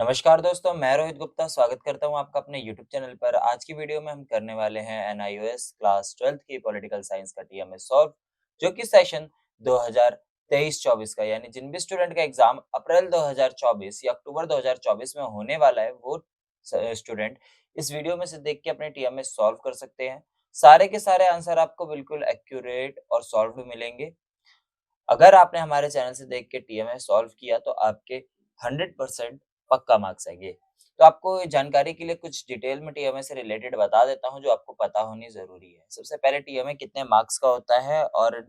नमस्कार दोस्तों, मैं रोहित गुप्ता स्वागत करता हूं आपका अपने YouTube चैनल पर। आज की वीडियो में हम करने वाले हैं NIOS क्लास 12th की पॉलिटिकल साइंस का TMS सॉल्व, जो कि सेशन 2023-24 का यानी जिन भी स्टूडेंट का एग्जाम अप्रैल 2024 या अक्टूबर 2024 में होने वाला है वो स्टूडेंट इस वीडियो में से देख के अपने TMS सॉल्व कर सकते हैं। सारे के सारे आंसर आपको बिल्कुल एक्यूरेट और सॉल्व मिलेंगे। अगर आपने हमारे चैनल से देख के टीएमएस सॉल्व किया तो आपके 100% पक्का मार्क्स आएंगे। तो आपको ये जानकारी के लिए कुछ डिटेल में टीएमए से रिलेटेड बता देता हूँ जो आपको पता होनी जरूरी है। सबसे पहले टीएमए कितने मार्क्स का होता है और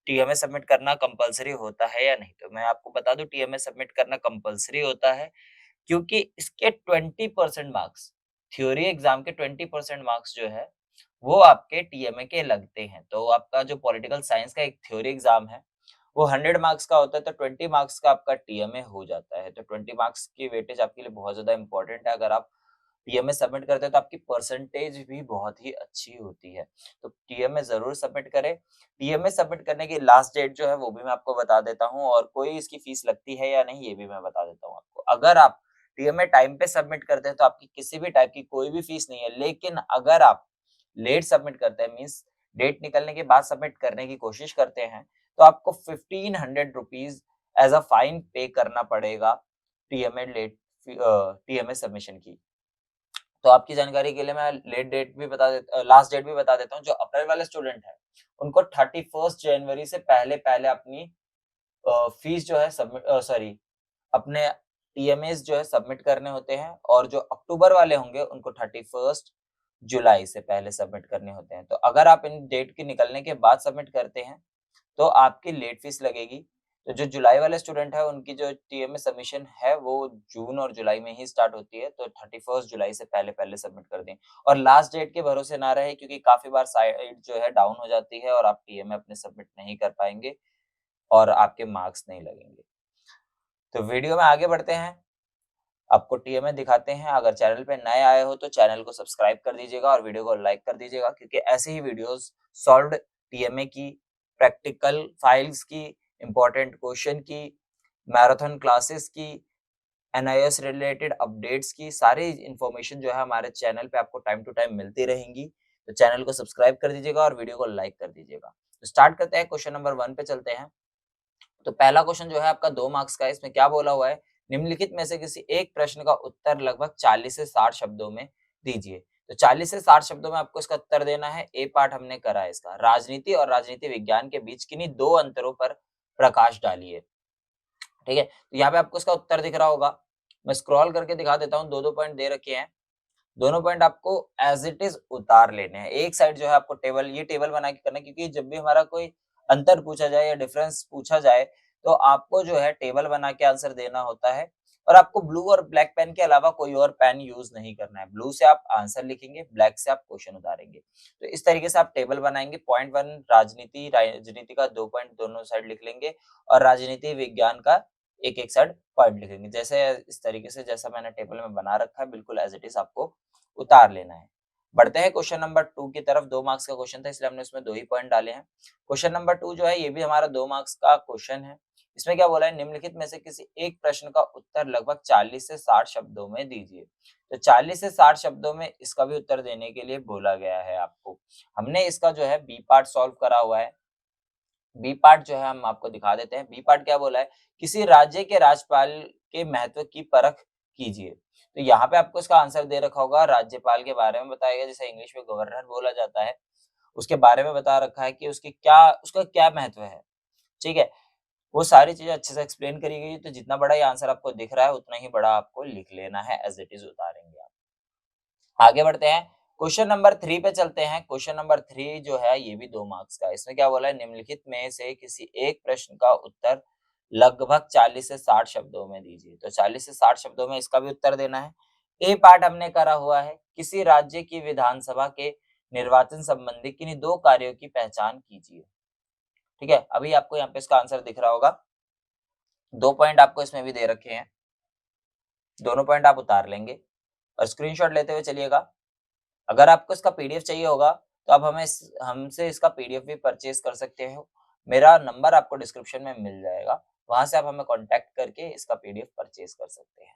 टीएमए सबमिट करना कंपलसरी होता है या नहीं। तो मैं आपको बता दूं टीएमए सबमिट करना कंपलसरी होता है, क्योंकि इसके 20% मार्क्स, थ्योरी एग्जाम के 20% मार्क्स जो है वो आपके टीएमए के लगते हैं। तो आपका जो पॉलिटिकल साइंस का एक थ्योरी एग्जाम है वो 100 मार्क्स का होता है, तो 20 मार्क्स का आपका टीएमए हो जाता है। तो 20 मार्क्स की वेटेज आपके लिए बहुत ज्यादा इंपॉर्टेंट है। अगर आप टीएमए सबमिट करते हैं तो आपकी परसेंटेज भी बहुत ही अच्छी होती है। तो टीएमए जरूर सबमिट करें। टीएमए सबमिट करने की लास्ट डेट जो है वो भी मैं आपको बता देता हूँ, और कोई इसकी फीस लगती है या नहीं ये भी मैं बता देता हूँ आपको। अगर आप टीएमए टाइम पे सबमिट करते हैं तो आपकी किसी भी टाइप की कोई भी फीस नहीं है, लेकिन अगर आप लेट सबमिट करते हैं, मीन्स डेट निकलने के बाद सबमिट करने की कोशिश करते हैं, तो आपको 1500 रुपीज एज अ फाइन पे करना पड़ेगा टीएमए सबमिशन की। तो आपकी जानकारी के लिए मैं लास्ट डेट भी बता देता हूँ। जो अप्रैल वाले स्टूडेंट है उनको 31 जनवरी से पहले पहले अपनी फीस जो है अपने टीएमएस जो है सबमिट करने होते हैं, और जो अक्टूबर वाले होंगे उनको 31 जुलाई से पहले सबमिट करने होते हैं। तो अगर आप इन डेट के निकलने के बाद सबमिट करते हैं तो आपकी लेट फीस लगेगी। तो जो जुलाई वाले स्टूडेंट है उनकी जो टीएमए सबमिशन है वो जून और जुलाई में ही स्टार्ट होती है, तो 31 जुलाई से पहले पहले सबमिट कर दें। और लास्ट डेट के भरोसे ना रहे, क्योंकि काफी बार साइट जो है डाउन हो जाती है और आप टीएमए अपने सबमिट नहीं कर पाएंगे और आपके मार्क्स नहीं लगेंगे। तो वीडियो में आगे बढ़ते हैं, आपको टीएमए दिखाते हैं। अगर चैनल पे नए आए हो तो चैनल को सब्सक्राइब कर दीजिएगा और वीडियो को लाइक कर दीजिएगा, क्योंकि ऐसे ही वीडियोस सॉल्व्ड टीएमए की, प्रैक्टिकल फाइल्स की, इंपॉर्टेंट क्वेश्चन की, मैराथन क्लासेस की, एनआईएस रिलेटेड अपडेट्स की सारी इंफॉर्मेशन जो है हमारे चैनल पे आपको टाइम टू टाइम मिलती रहेंगी। तो चैनल को सब्सक्राइब कर दीजिएगा और वीडियो को लाइक कर दीजिएगा। तो स्टार्ट करते हैं, क्वेश्चन नंबर 1 पे चलते हैं। तो पहला क्वेश्चन जो है आपका 2 मार्क्स का है। इसमें क्या बोला हुआ है, निम्नलिखित में से किसी एक प्रश्न का उत्तर लगभग 40 से 60 शब्दों में दीजिए। तो 40 से 60 शब्दों में आपको इसका उत्तर देना है। ए पार्ट हमने करा है इसका, राजनीति और राजनीति विज्ञान के बीच किन्हीं दो अंतरों पर प्रकाश डालिए। ठीक है, तो यहाँ पे आपको इसका उत्तर दिख रहा होगा। मैं स्क्रॉल करके दिखा देता हूँ, दो दो पॉइंट दे रखे हैं। दोनों पॉइंट आपको एज इट इज उतार लेने हैं। एक साइड जो है आपको ये टेबल बना के करना है, क्योंकि जब भी हमारा कोई अंतर पूछा जाए या डिफरेंस पूछा जाए तो आपको जो है टेबल बना के आंसर देना होता है। और आपको ब्लू और ब्लैक पेन के अलावा कोई और पेन यूज नहीं करना है। ब्लू से आप आंसर लिखेंगे, ब्लैक से आप क्वेश्चन उतारेंगे। तो इस तरीके से आप टेबल बनाएंगे। पॉइंट 1 राजनीति का 2 पॉइंट दोनों साइड लिख लेंगे, और राजनीति विज्ञान का एक एक साइड पॉइंट लिखेंगे। जैसे इस तरीके से जैसा मैंने टेबल में बना रखा है बिल्कुल एज इट इज आपको उतार लेना है। बढ़ते हैं क्वेश्चन नंबर 2 की तरफ। 2 मार्क्स का क्वेश्चन था इसलिए हमने उसमें 2 ही पॉइंट डाले हैं। क्वेश्चन नंबर 2 जो है ये भी हमारा 2 मार्क्स का क्वेश्चन है। इसमें क्या बोला है, निम्नलिखित में से किसी एक प्रश्न का उत्तर लगभग 40 से 60 शब्दों में दीजिए। तो 40 से 60 शब्दों में इसका भी उत्तर देने के लिए बोला गया है आपको। हमने इसका जो है बी पार्ट सॉल्व करा हुआ है। बी पार्ट जो है हम आपको दिखा देते हैं। बी पार्ट क्या बोला है, किसी राज्य के राज्यपाल के महत्व की परख कीजिए। तो यहाँ पे आपको इसका आंसर दे रखा होगा, राज्यपाल के बारे में बताया गया, जैसे इंग्लिश में गवर्नर बोला जाता है, उसके बारे में बता रखा है कि उसका क्या महत्व है। ठीक है, वो सारी चीजें अच्छे से एक्सप्लेन करी गई है। तो जितना बड़ा ये आंसर आपको दिख रहा है उतना ही बड़ा आपको लिख लेना है, एज इट इज उतारेंगे आप। आगे बढ़ते हैं, क्वेश्चन नंबर 3 पे चलते हैं। क्वेश्चन नंबर 3 जो है ये भी 2 मार्क्स का है। इसमें क्या बोला है, निम्नलिखित में से किसी एक प्रश्न का उत्तर लगभग 40 से 60 शब्दों में दीजिए। तो 40 से 60 शब्दों में इसका भी उत्तर देना है। ए पार्ट हमने करा हुआ है, किसी राज्य की विधानसभा के निर्वाचन संबंधी किन्हीं दो कार्यों की पहचान कीजिए। ठीक है, अभी आपको यहाँ पे इसका आंसर दिख रहा होगा। 2 पॉइंट आपको इसमें भी दे रखे हैं, दोनों पॉइंट आप उतार लेंगे और स्क्रीनशॉट लेते हुए चलिएगा। अगर आपको इसका पीडीएफ चाहिए होगा तो आप हमसे इसका पीडीएफ भी परचेज कर सकते हो। मेरा नंबर आपको डिस्क्रिप्शन में मिल जाएगा, वहां से आप हमें कांटेक्ट करके इसका पीडीएफ परचेज कर सकते हैं।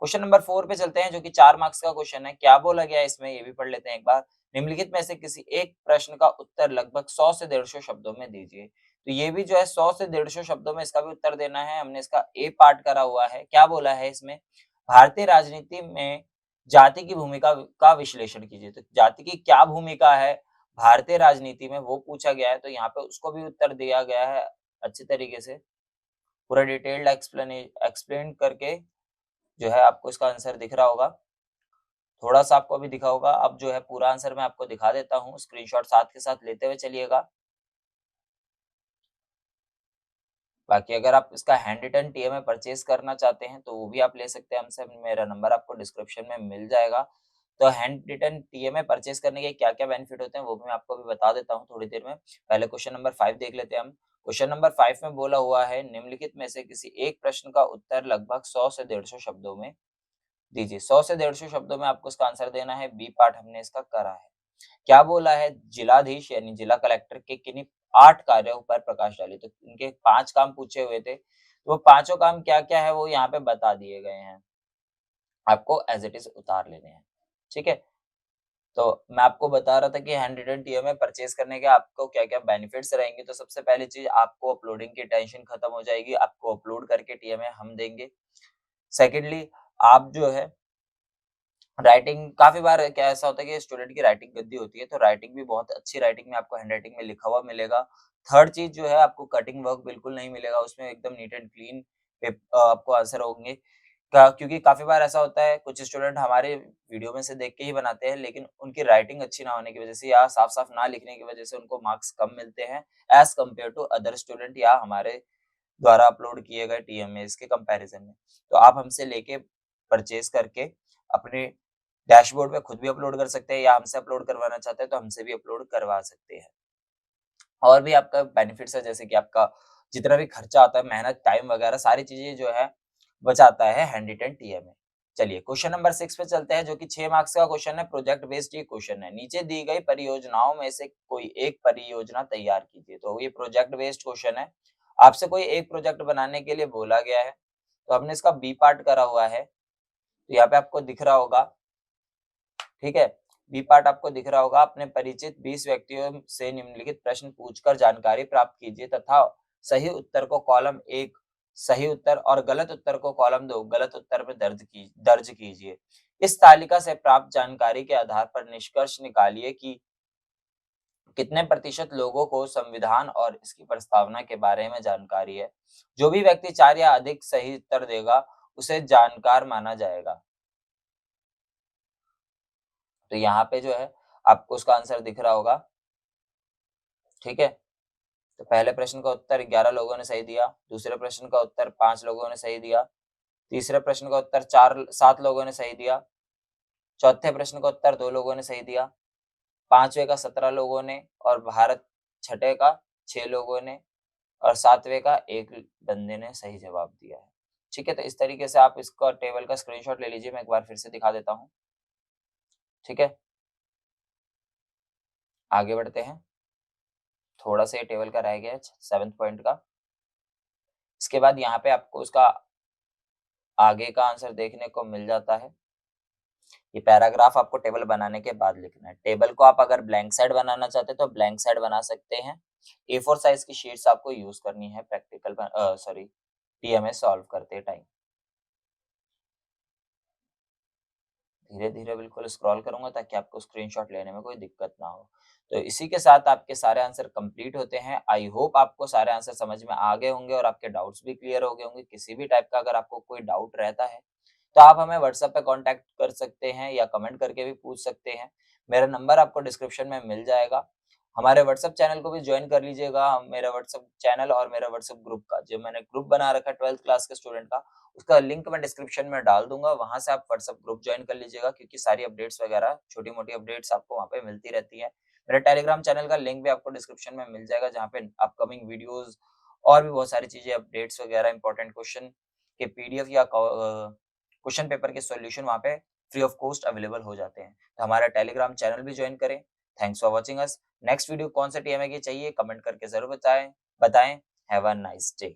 क्वेश्चन नंबर 4 पे चलते हैं, जो कि 4 मार्क्स का क्वेश्चन है। क्या बोला गया है इसमें, ये भी पढ़ लेते हैं एक बार। निम्नलिखित में से किसी एक प्रश्न का उत्तर लगभग 100 से 150 शब्दों में दीजिए। तो ये भी जो है 100 से 150 शब्दों में इसका भी उत्तर देना है। हमने इसका ए पार्ट करा हुआ है। क्या बोला है इसमें, भारतीय राजनीति में जाति की भूमिका का विश्लेषण कीजिए। तो जाति की क्या भूमिका है भारतीय राजनीति में, वो पूछा गया है। तो यहाँ पे उसको भी उत्तर दिया गया है अच्छी तरीके से, पूरा डिटेल्ड एक्सप्लेन करके जो है आपको इसका आंसर दिख रहा होगा। थोड़ा-सा आपको अभी दिखा होगा, अब जो है पूरा आंसर मैं आपको दिखा देता हूँ, स्क्रीनशॉट साथ के साथ लेते हुए चलिएगा। बाकी अगर आप इसका हैंड रिटन टीएमए परचेज़ करना चाहते हैं, तो वो भी आप ले सकते हैं हमसे, मेरा नंबर आपको डिस्क्रिप्शन में मिल जाएगा। तो हैंड रिटन टीएमए परचेज़ करने के क्या-क्या बेनिफिट होते हैं, वो भी मैं आपको अभी बता देता हूँ थोड़ी देर में। पहले क्वेश्चन नंबर 5 देख लेते हैं हम। क्वेश्चन नंबर 5 में बोला हुआ है, निम्नलिखित में से किसी एक प्रश्न का उत्तर लगभग 100 से 150 शब्दों में दीजिए। 100 से 150 शब्दों में आपको इसका आंसर देना है। बी पार्ट हमने इसका करा है। क्या बोला है, जिलाधीश यानी जिला कलेक्टर के किन्हीं 8 कार्यों पर प्रकाश डालिए। तो इनके 5 काम पूछे हुए थे, तो वो पाँचों काम क्या-क्या है वो यहाँ पे बता दिए गए हैं। आपको एज़ इट इज़ उतार लेने हैं, ठीक है? तो मैं आपको बता रहा था कि हैंड रिटन टीएमए परचेज़ करने के आपको क्या-क्या बेनिफिट्स रहेंगे। तो सबसे पहली चीज़, आपको अपलोडिंग की टेंशन खत्म हो जाएगी, आपको अपलोड करके टीएमए हम देंगे। सेकंडली, आप जो है राइटिंग, काफ़ी बार क्या ऐसा होता है कि स्टूडेंट की राइटिंग गंदी होती है, तो राइटिंग भी बहुत अच्छी राइटिंग में आपको हैंडराइटिंग में लिखा हुआ मिलेगा। थर्ड चीज़ जो है, आपको कटिंग वर्क बिल्कुल नहीं मिलेगा, उसमें एकदम नीट एंड क्लीन आपको आंसर होंगे। क्योंकि काफ़ी बार ऐसा होता है, कुछ स्टूडेंट हमारे वीडियो में से देख के ही बनाते हैं, लेकिन उनकी राइटिंग अच्छी ना होने की वजह से या साफ-साफ ना लिखने की वजह से उनको मार्क्स कम मिलते हैं, as compare to other student या हमारे द्वारा अपलोड किए गए टीएमएस के कंपैरिजन में। तो आप हमसे लेके परचेज़ करके अपने डैशबोर्ड पे खुद भी अपलोड कर सकते हैं, या हमसे अपलोड करवाना चाहते हैं तो हमसे भी अपलोड करवा सकते हैं। और भी आपका बेनिफिट्स है, जैसे कि आपका जितना भी खर्चा आता है, मेहनत, टाइम वगैरह सारी चीज़ें जो है बचाता है हैंड रिटन टीएमए। चलिए क्वेश्चन नंबर 6 पे चलते हैं, जो कि 6 मार्क्स का क्वेश्चन है, प्रोजेक्ट बेस्ड ये क्वेश्चन है। नीचे दी गई परियोजनाओं में से कोई एक परियोजना तैयार कीजिए। तो ये प्रोजेक्ट बेस्ड क्वेश्चन है। आपसे कोई एक प्रोजेक्ट बनाने के लिए बोला गया है। तो हमने इसका बी पार्ट करा हुआ है। तो यहाँ पे आपको दिख रहा होगा, ठीक है? बी पार्ट आपको दिख रहा होगा। अपने परिचित 20 व्यक्तियों से निम्नलिखित प्रश्न पूछकर जानकारी प्राप्त कीजिए तथा सही उत्तर को कॉलम 1 सही उत्तर और गलत उत्तर को कॉलम 2 गलत उत्तर में दर्ज कीजिए। इस तालिका से प्राप्त जानकारी के आधार पर निष्कर्ष निकालिए कि कितने प्रतिशत लोगों को संविधान और इसकी प्रस्तावना के बारे में जानकारी है। जो भी व्यक्ति 4 या अधिक सही उत्तर देगा, उसे जानकार माना जाएगा। तो यहाँ पे जो है आपको उसका आंसर दिख रहा होगा, ठीक है? तो पहले प्रश्न का उत्तर 11 लोगों ने सही दिया, दूसरे प्रश्न का उत्तर 5 लोगों ने सही दिया, तीसरे प्रश्न का उत्तर 7 लोगों ने सही दिया, चौथे प्रश्न का उत्तर 2 लोगों ने सही दिया, पांचवे का 17 लोगों ने और भारत छठे का 6 लोगों ने और सातवें का 1 बंदे ने सही जवाब दिया है। ठीक है? तो इस तरीके से आप इसका टेबल का स्क्रीनशॉट ले लीजिए, मैं एक बार फिर से दिखा देता हूँ। ठीक है? आगे बढ़ते हैं। थोड़ा-सा ये टेबल का रह गया है 7th पॉइंट का। इसके बाद यहाँ पे आपको उसका आगे का आंसर देखने को मिल जाता है। ये पैराग्राफ आपको टेबल बनाने के बाद लिखना है। टेबल को आप अगर ब्लैंक साइड बनाना चाहते हैं तो ब्लैंक साइड बना सकते हैं। A4 साइज़ की शीट्स आपको यूज़ करनी है सॉरी टीएमए सॉल्व करते टाइम। धीरे-धीरे बिल्कुल स्क्रॉल करूँगा ताकि आपको स्क्रीनशॉट लेने में कोई दिक्कत ना हो। तो इसी के साथ आपके सारे आंसर कंप्लीट होते हैं। आई होप आपको सारे आंसर समझ में आ गए होंगे और आपके डाउट्स भी क्लियर हो गए होंगे। किसी भी टाइप का अगर आपको कोई डाउट रहता है, तो आप हमें व्हाट्सएप पे कॉन्टैक्ट कर सकते हैं या कमेंट करके भी पूछ सकते हैं। मेरा नंबर आपको डिस्क्रिप्शन में मिल जाएगा। हमारे व्हाट्सएप चैनल को भी जॉइन कर लीजिएगा। मेरा व्हाट्सएप चैनल और मेरा व्हाट्सएप ग्रुप का, जो मैंने ग्रुप बना रखा है 12th क्लास के स्टूडेंट का, उसका लिंक मैं डिस्क्रिप्शन में डाल दूँगा। वहाँ से आप व्हाट्सएप ग्रुप जॉइन कर लीजिएगा, क्योंकि सारी अपडेट्स वगैरह, छोटी-मोटी अपडेट्स आपको वहाँ पे मिलती रहती हैं। मेरा टेलीग्राम चैनल का लिंक भी आपको डिस्क्रिप्शन में मिल जाएगा, जहाँ पे अपकमिंग वीडियोज़ और भी बहुत सारी चीज़ें, अपडेट्स वगैरह, इंपॉर्टेंट क्वेश्चन के पीडीएफ या क्वेश्चन पेपर के सॉल्यूशन वहाँ पे फ्री ऑफ कॉस्ट अवेलेबल हो जाते हैं। तो हमारा टेलीग्राम चैनल भी जॉइन करें। Thanks for watching us. Next video कौन से टीएमए की चाहिए, कमेंट करके ज़रूर बताएँ। Have a nice day.